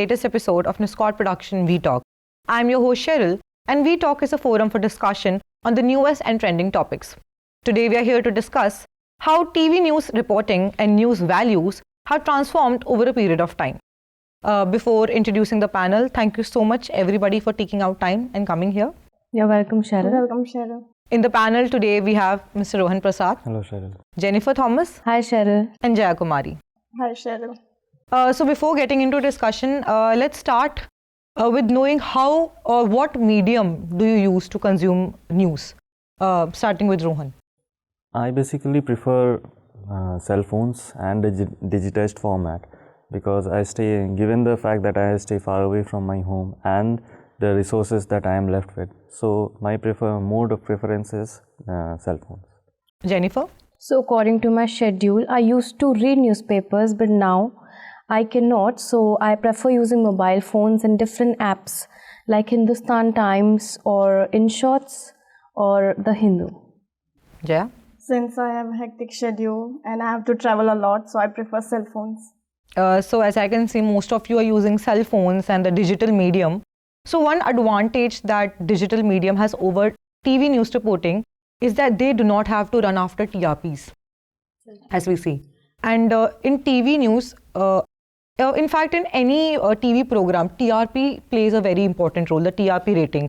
latest episode of NISCORT production We Talk. I'm your host Cheryl, and We Talk is a forum for discussion on the newest and trending topics. Today we are here to discuss how TV news reporting and news values have transformed over a period of time. Before introducing the panel, thank you so much everybody for taking out time and coming here. You're welcome, Cheryl. Welcome, Cheryl. In the panel today we have Mr. Rohan Prasad. Hello, Cheryl. Jennifer Thomas. Hi, Cheryl. And Jaya Kumari. Hi, Cheryl. So before getting into discussion, let's start with knowing how or what medium do you use to consume news? Starting with Rohan. I basically prefer cell phones and the digitized format because given the fact that I stay far away from my home and the resources that I am left with. So my mode of preference is cell phones. Jennifer? So according to my schedule, I used to read newspapers, but now I cannot. So I prefer using mobile phones and different apps like Hindustan Times or InShots or The Hindu. Jaya? Since I have a hectic schedule and I have to travel a lot, so I prefer cell phones. So as I can see, most of you are using cell phones and the digital medium. So one advantage that digital medium has over TV news reporting is that they do not have to run after TRPs, as we see. And in TV news, in fact, in any TV program, TRP plays a very important role, the TRP rating.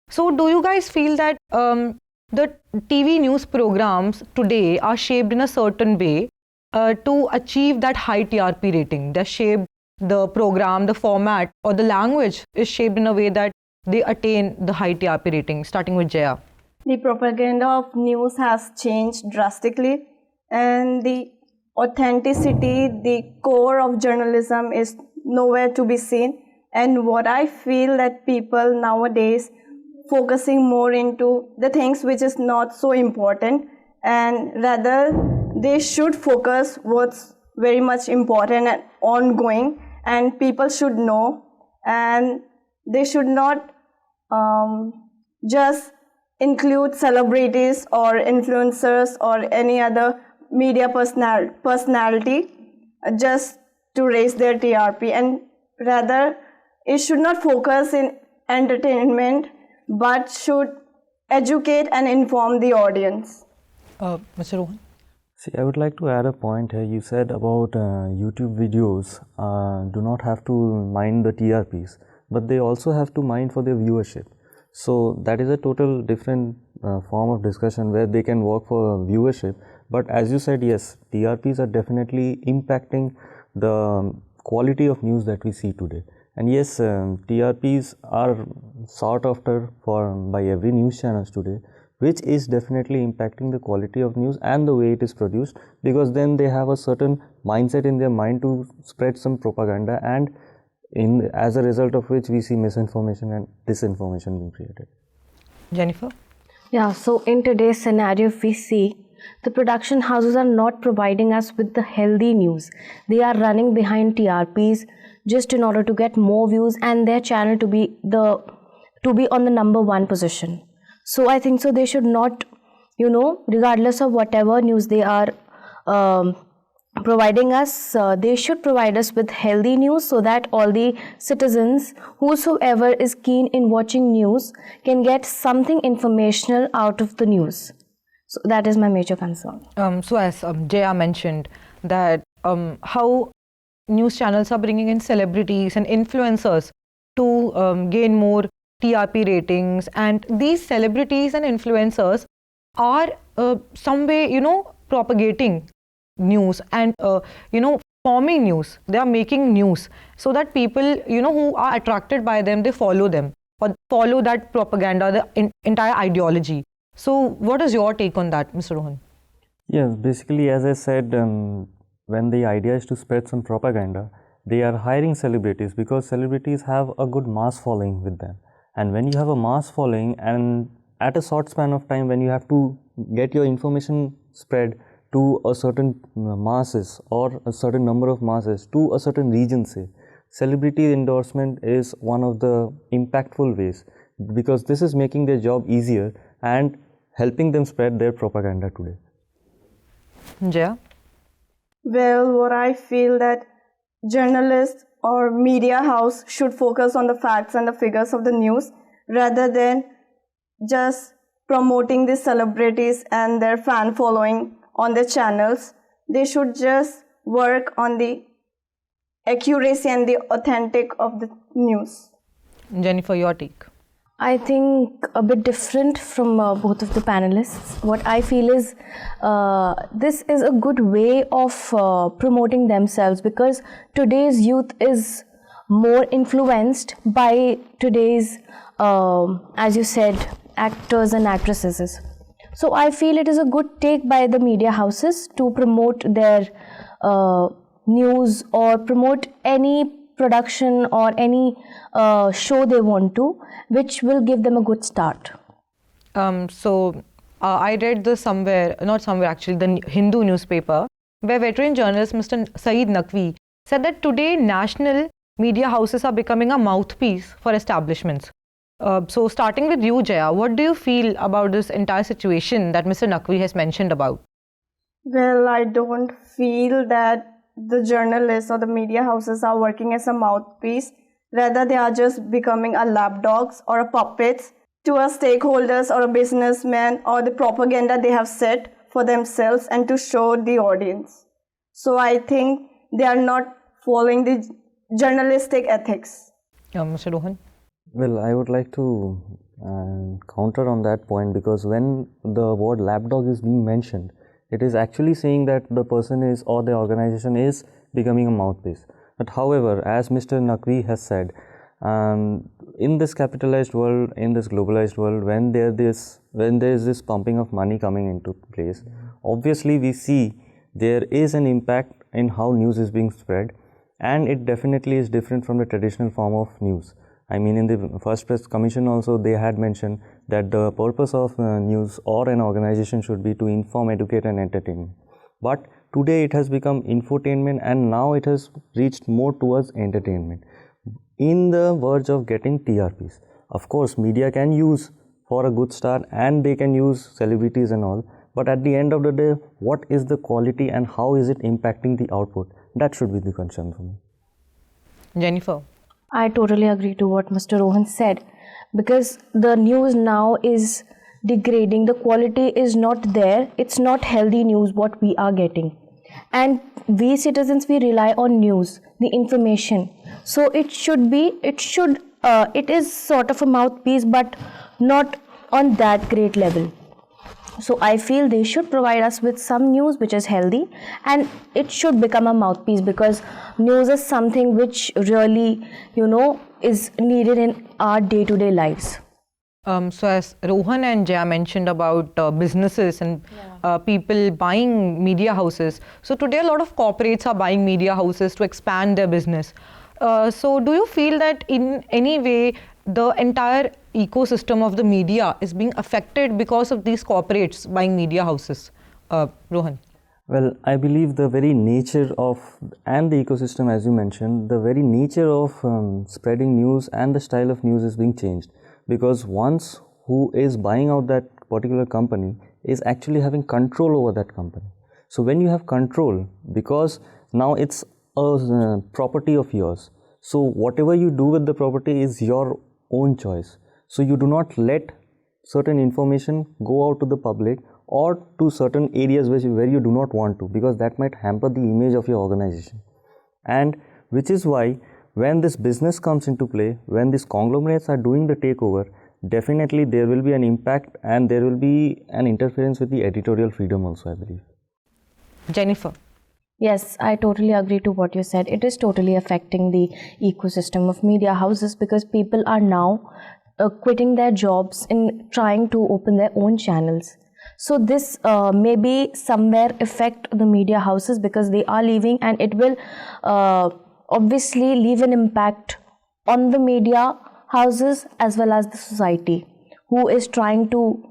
So do you guys feel that the TV news programs today are shaped in a certain way to achieve that high TRP rating? They're shaped, the program, the format or the language is shaped in a way that they attain the high TRP rating, starting with Jaya. The propaganda of news has changed drastically, and the authenticity, the core of journalism is nowhere to be seen. And what I feel that people nowadays focusing more into the things which is not so important, and rather they should focus what's very much important and ongoing, and people should know, and they should not just include celebrities or influencers or any other media personality just to raise their TRP, and rather it should not focus in entertainment but should educate and inform the audience. Mr. Rohan? See, I would like to add a point here. You said about YouTube videos do not have to mind the TRPs, but they also have to mind for their viewership. So that is a total different form of discussion where they can work for viewership. But as you said, yes, TRPs are definitely impacting the quality of news that we see today. And yes, TRPs are sought after by every news channels today, which is definitely impacting the quality of news and the way it is produced, because then they have a certain mindset in their mind to spread some propaganda, and as a result of which we see misinformation and disinformation being created. Jennifer? Yeah, so in today's scenario, if we see, the production houses are not providing us with the healthy news. They are running behind TRPs just in order to get more views and their channel to be on the number one position. So I think so they should not, regardless of whatever news they are providing us, they should provide us with healthy news so that all the citizens, whosoever is keen in watching news, can get something informational out of the news. So that is my major concern. So as Jaya mentioned that how news channels are bringing in celebrities and influencers to gain more TRP ratings, and these celebrities and influencers are some way, propagating news and, forming news. They are making news so that people, who are attracted by them, they follow them or follow that propaganda, the entire ideology. So what is your take on that, Mr. Rohan? Yes, basically, as I said, when the idea is to spread some propaganda, they are hiring celebrities because celebrities have a good mass following with them. And when you have a mass following, and at a short span of time, when you have to get your information spread to a certain masses or a certain number of masses to a certain region, say, celebrity endorsement is one of the impactful ways, because this is making their job easier and helping them spread their propaganda today. Jaya? Well, what I feel that journalists or media house should focus on the facts and the figures of the news rather than just promoting the celebrities and their fan following on their channels. They should just work on the accuracy and the authentic of the news. Jennifer, your take. I think a bit different from both of the panelists. What I feel is this is a good way of promoting themselves, because today's youth is more influenced by today's, as you said, actors and actresses. So I feel it is a good take by the media houses to promote their news or promote any production or any show they want to, which will give them a good start. I read this somewhere, not somewhere actually, the Hindu newspaper, where veteran journalist Mr. Saeed Naqvi said that today national media houses are becoming a mouthpiece for establishments. So starting with you, Jaya, what do you feel about this entire situation that Mr. Naqvi has mentioned about? Well, I don't feel that the journalists or the media houses are working as a mouthpiece. Rather, they are just becoming a lapdogs or a puppets to a stakeholders or a businessman or the propaganda they have set for themselves and to show the audience. So I think they are not following the journalistic ethics. Mr. Rohan? Well, I would like to counter on that point, because when the word lapdog is being mentioned, it is actually saying that the person is or the organization is becoming a mouthpiece. But however, as Mr. Naqvi has said, in this capitalized world, in this globalized world, when there is this pumping of money coming into place, obviously we see there is an impact in how news is being spread, and it definitely is different from the traditional form of news. I mean, in the First Press Commission also, they had mentioned that the purpose of news or an organization should be to inform, educate and entertain. But today it has become infotainment, and now it has reached more towards entertainment, in the verge of getting TRPs. Of course, media can use for a good start and they can use celebrities and all, but at the end of the day, what is the quality and how is it impacting the output? That should be the concern for me. Jennifer? I totally agree to what Mr. Rohan said, because the news now is degrading. The quality is not there. It's not healthy news what we are getting. And we citizens, we rely on news, the information. So it is sort of a mouthpiece, but not on that great level. So I feel they should provide us with some news which is healthy, and it should become a mouthpiece, because news is something which really, is needed in our day-to-day lives. So as Rohan and Jaya mentioned about businesses and people buying media houses. So today a lot of corporates are buying media houses to expand their business. So do you feel that in any way the entire ecosystem of the media is being affected because of these corporates buying media houses? Rohan? Well, I believe the very nature of, and the ecosystem as you mentioned, the very nature of spreading news and the style of news is being changed. Because once who is buying out that particular company is actually having control over that company. So when you have control, because now it's a property of yours, so whatever you do with the property is your own choice. So you do not let certain information go out to the public or to certain areas where you do not want to, because that might hamper the image of your organization. And which is why when this business comes into play, when these conglomerates are doing the takeover, definitely there will be an impact and there will be an interference with the editorial freedom also, I believe. Jennifer? Yes, I totally agree to what you said. It is totally affecting the ecosystem of media houses, because people are now quitting their jobs and trying to open their own channels. So this maybe somewhere affect the media houses, because they are leaving, and it will obviously leave an impact on the media houses as well as the society, who is trying to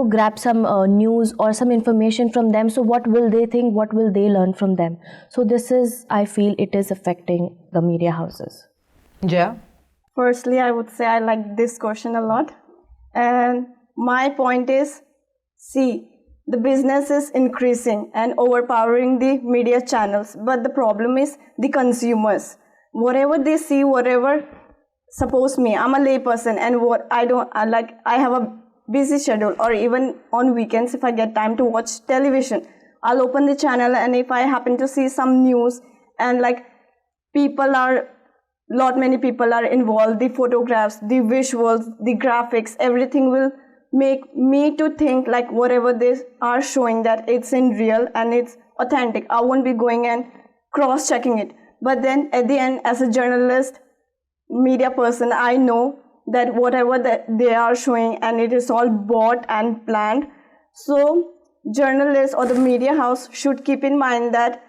grab some news or some information from them. So what will they think, what will they learn from them? So this is, I feel it is affecting the media houses. Jaya? Firstly, I would say I like this question a lot, and my point is, see, the business is increasing and overpowering the media channels, but the problem is the consumers. whatever they see, whatever, suppose me, I'm a lay person, and what I have a busy schedule, or even on weekends if I get time to watch television, I'll open the channel, and if I happen to see some news and like many people are involved, the photographs, the visuals, the graphics, everything will make me to think like whatever they are showing, that it's in real and it's authentic. I won't be going and cross-checking it. But then at the end, as a journalist, media person, I know that whatever that they are showing, and it is all bought and planned. So journalists or the media house should keep in mind that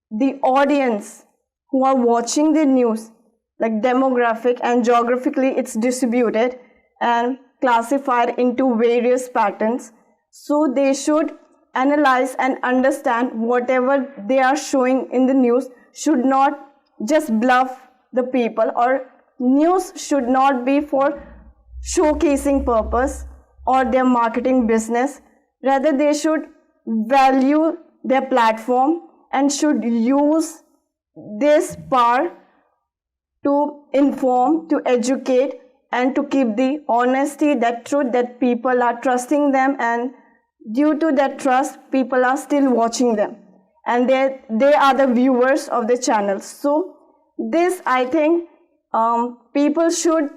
the audience who are watching the news, like demographic and geographically, it's distributed and classified into various patterns. So they should analyze and understand whatever they are showing in the news should not just bluff the people, or news should not be for showcasing purpose or their marketing business. Rather, they should value their platform and should use this power to inform, to educate, and to keep the honesty, that truth, that people are trusting them, and due to that trust, people are still watching them, and they are the viewers of the channels. So this, I think, people should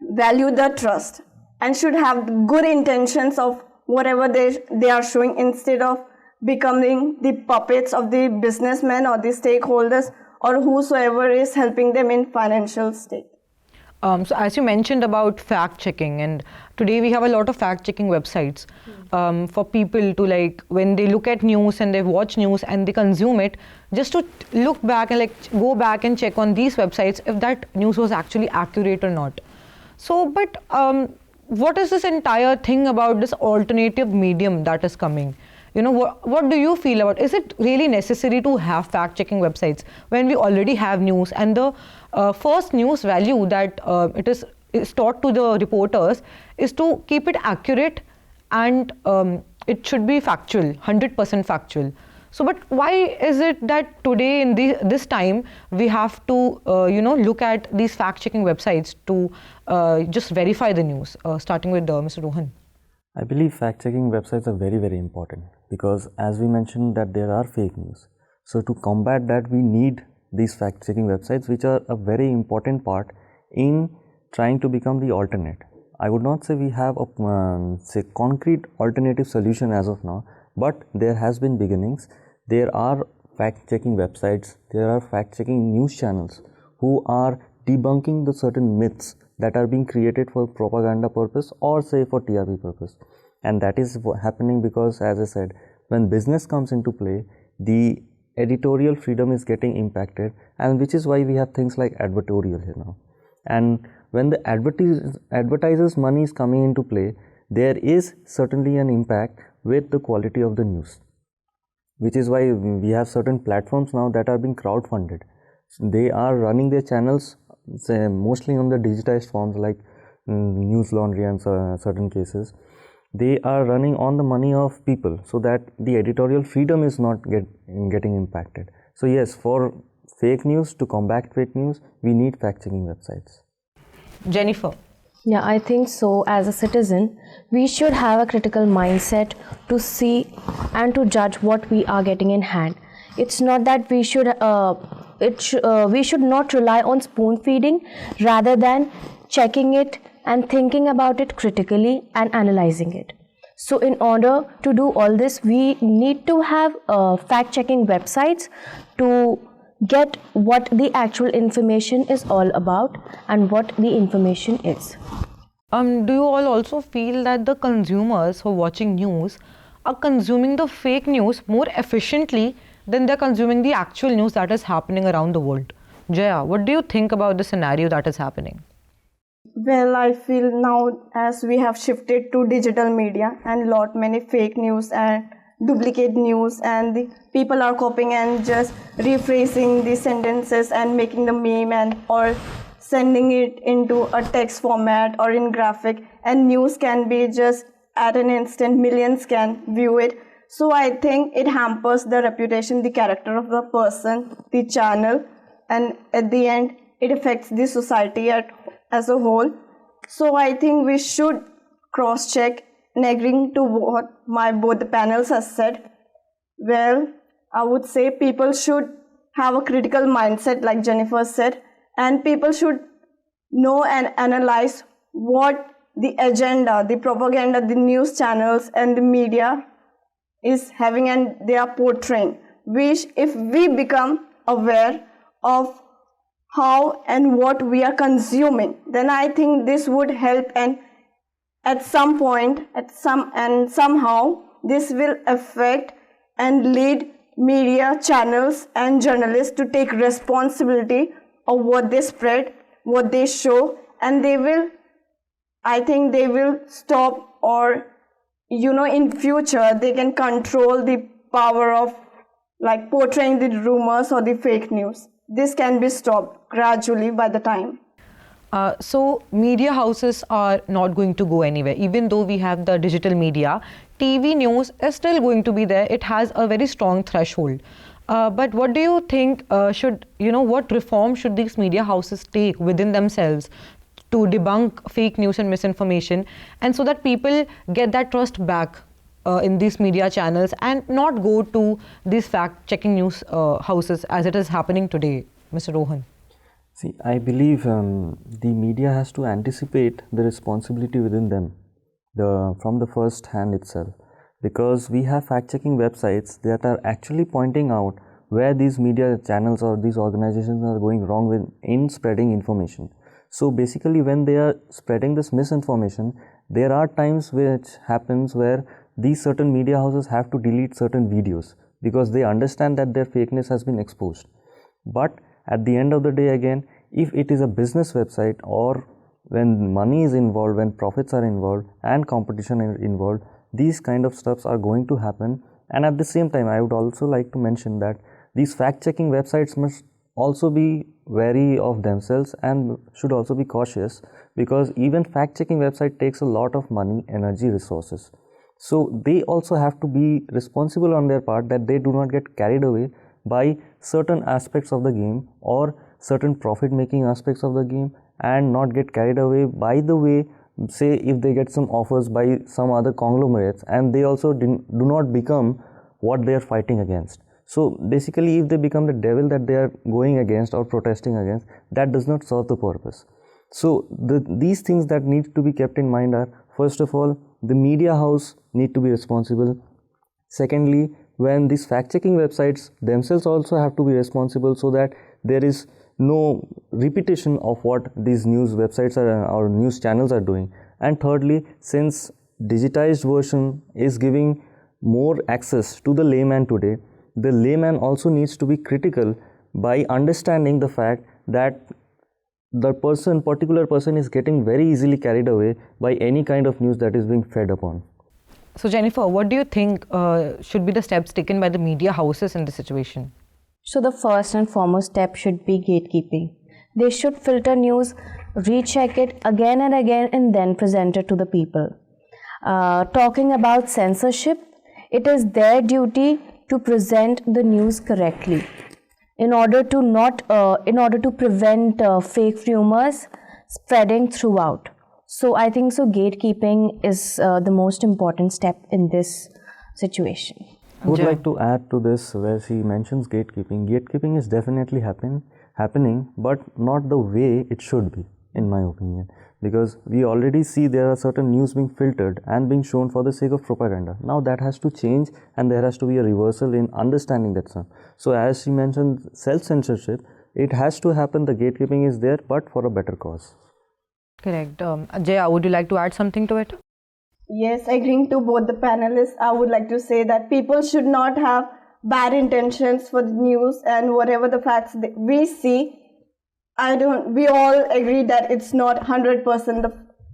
value the trust and should have good intentions of whatever they are showing, instead of becoming the puppets of the businessmen or the stakeholders or whosoever is helping them in financial state. So as you mentioned about fact checking, and today we have a lot of fact checking websites for people to, like, when they look at news and they watch news and they consume it, just to look back and like go back and check on these websites if that news was actually accurate or not. So, but what is this entire thing about this alternative medium that is coming? You know, what do you feel about? Is it really necessary to have fact-checking websites when we already have news, and the first news value that it is taught to the reporters is to keep it accurate, and it should be factual, 100% factual. So, but why is it that today in this time we have to look at these fact-checking websites to just verify the news? Starting with Mr. Rohan. I believe fact-checking websites are very, very important, because as we mentioned that there are fake news. So to combat that, we need these fact-checking websites, which are a very important part in trying to become the alternate. I would not say we have a concrete alternative solution as of now, but there has been beginnings. There are fact-checking websites, there are fact-checking news channels who are debunking the certain myths that are being created for propaganda purpose or say for TRP purpose. And that is happening because, as I said, when business comes into play, the editorial freedom is getting impacted, and which is why we have things like advertorial here now. And when the advertisers' money is coming into play, there is certainly an impact with the quality of the news, which is why we have certain platforms now that are being crowdfunded. They are running their channels mostly on the digitized forms like News Laundry and certain cases. They are running on the money of people, so that the editorial freedom is not getting impacted. So yes, for fake news, to combat fake news, we need fact-checking websites. Jennifer. Yeah, I think so. As a citizen, we should have a critical mindset to see and to judge what we are getting in hand. It's not that we should we should not rely on spoon feeding, rather than checking it and thinking about it critically and analyzing it. So in order to do all this, we need to have fact-checking websites to get what the actual information is all about and what the information is. Do you all also feel that the consumers who are watching news are consuming the fake news more efficiently than they're consuming the actual news that is happening around the world? Jaya, what do you think about the scenario that is happening? Well, I feel now as we have shifted to digital media and many fake news and duplicate news, and the people are copying and just rephrasing the sentences and making the meme and or sending it into a text format or in graphic, and news can be just at an instant, millions can view it. So I think it hampers the reputation, the character of the person, the channel, and at the end it affects the society as a whole. So I think we should cross-check, and agreeing to what both the panels has said. Well, I would say people should have a critical mindset, like Jennifer said, and people should know and analyze what the agenda, the propaganda, the news channels and the media is having and they are portraying. Which, if we become aware of how and what we are consuming, then I think this would help, and at some point, somehow this will affect and lead media channels and journalists to take responsibility of what they spread, what they show, and I think they will stop, or in future they can control the power of like portraying the rumors or the fake news. This can be stopped gradually by the time. So media houses are not going to go anywhere. Even though we have the digital media, TV news is still going to be there. It has a very strong threshold. But what do you think what reform should these media houses take within themselves to debunk fake news and misinformation, and so that people get that trust back in these media channels and not go to these fact-checking news houses as it is happening today, Mr. Rohan? See, I believe the media has to anticipate the responsibility within them from the first hand itself, because we have fact-checking websites that are actually pointing out where these media channels or these organizations are going wrong in spreading information. So basically, when they are spreading this misinformation, there are times which happens where these certain media houses have to delete certain videos because they understand that their fakeness has been exposed. But at the end of the day, again, if it is a business website, or when money is involved, when profits are involved and competition are involved, these kind of stuffs are going to happen. And at the same time, I would also like to mention that these fact-checking websites must also be wary of themselves and should also be cautious, because even fact-checking website takes a lot of money, energy, resources. So they also have to be responsible on their part, that they do not get carried away by certain aspects of the game or certain profit making aspects of the game, and not get carried away by the way, say if they get some offers by some other conglomerates and they also do not become what they are fighting against. So basically, if they become the devil that they are going against or protesting against, that does not serve the purpose. So these things that need to be kept in mind are, first of all, the media house need to be responsible. Secondly, when these fact-checking websites themselves also have to be responsible, so that there is no repetition of what these news websites or news channels are doing. And thirdly, since digitized version is giving more access to the layman today, the layman also needs to be critical by understanding the fact that the particular person is getting very easily carried away by any kind of news that is being fed upon. So Jennifer, what do you think should be the steps taken by the media houses in this situation? So the first and foremost step should be gatekeeping. They should filter news, recheck it again and again, and then present it to the people. Talking about censorship, it is their duty to present the news correctly in order to prevent fake rumors spreading throughout. So I think gatekeeping is the most important step in this situation. I would like to add to this, where she mentions gatekeeping. Gatekeeping is definitely happening, but not the way it should be, in my opinion. Because we already see there are certain news being filtered and being shown for the sake of propaganda. Now that has to change, and there has to be a reversal in understanding that stuff. So as she mentioned, self-censorship, it has to happen. The gatekeeping is there, but for a better cause. Correct. Jaya, would you like to add something to it? Yes, agreeing to both the panelists, I would like to say that people should not have bad intentions for the news, and whatever the facts that we see, we all agree that it's not 100% the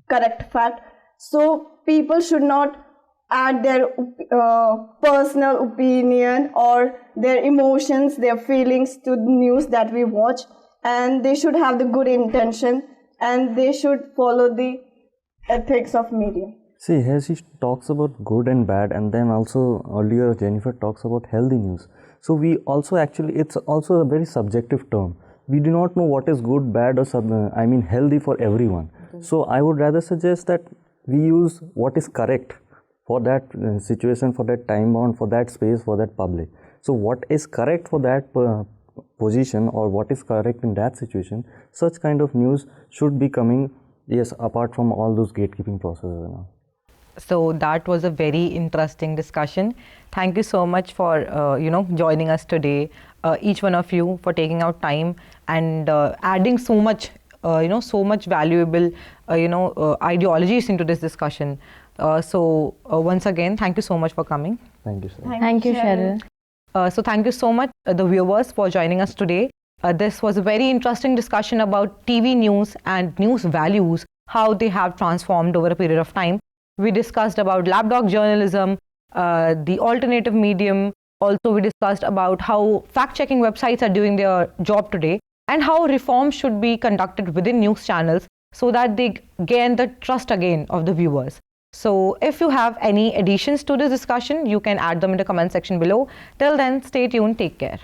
correct fact. So people should not add their personal opinion or their emotions, their feelings to the news that we watch, and they should have the good intention, and they should follow the ethics of media. See, here she talks about good and bad, and then also earlier Jennifer talks about healthy news. So we also it's also a very subjective term, we do not know what is good, bad, or healthy for everyone. So I would rather suggest that we use what is correct for that situation, for that time bound, for that space, for that public. So what is correct for that position, or what is correct in that situation, such kind of news should be coming, yes, apart from all those gatekeeping processes and all. So that was a very interesting discussion. Thank you so much for joining us today, each one of you, for taking out time and adding so much so much valuable ideologies into this discussion. So once again, thank you so much for coming. Thank you, sir. Thank you, Cheryl. So thank you so much, the viewers, for joining us today. This was a very interesting discussion about TV news and news values, how they have transformed over a period of time. We discussed about lapdog journalism, the alternative medium. Also, we discussed about how fact-checking websites are doing their job today, and how reforms should be conducted within news channels so that they gain the trust again of the viewers. So if you have any additions to this discussion, you can add them in the comment section below. Till then, stay tuned. Take care.